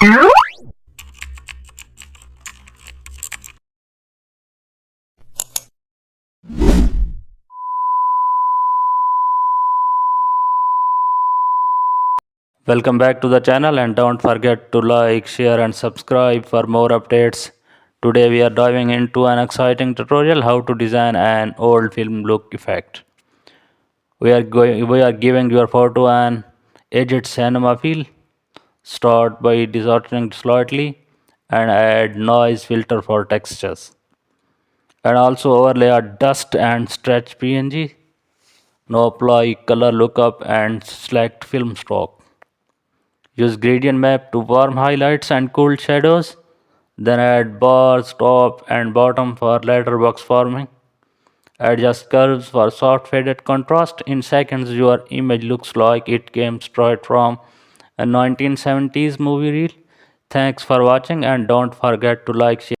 Welcome back to the channel, and don't forget to like, share and subscribe for more updates. Today we are diving into an exciting tutorial how to design an old film look effect. We are giving your photo an aged cinema feel. Start by distorting slightly and add noise filter for textures. And also overlay a dust and stretch PNG. Now apply color lookup and select film stock. Use gradient map to warm highlights and cool shadows. Then add bars, top and bottom for letterbox forming. Adjust curves for soft faded contrast. In seconds, your image looks like it came straight from a 1970s movie reel. Thanks for watching, and don't forget to like, share.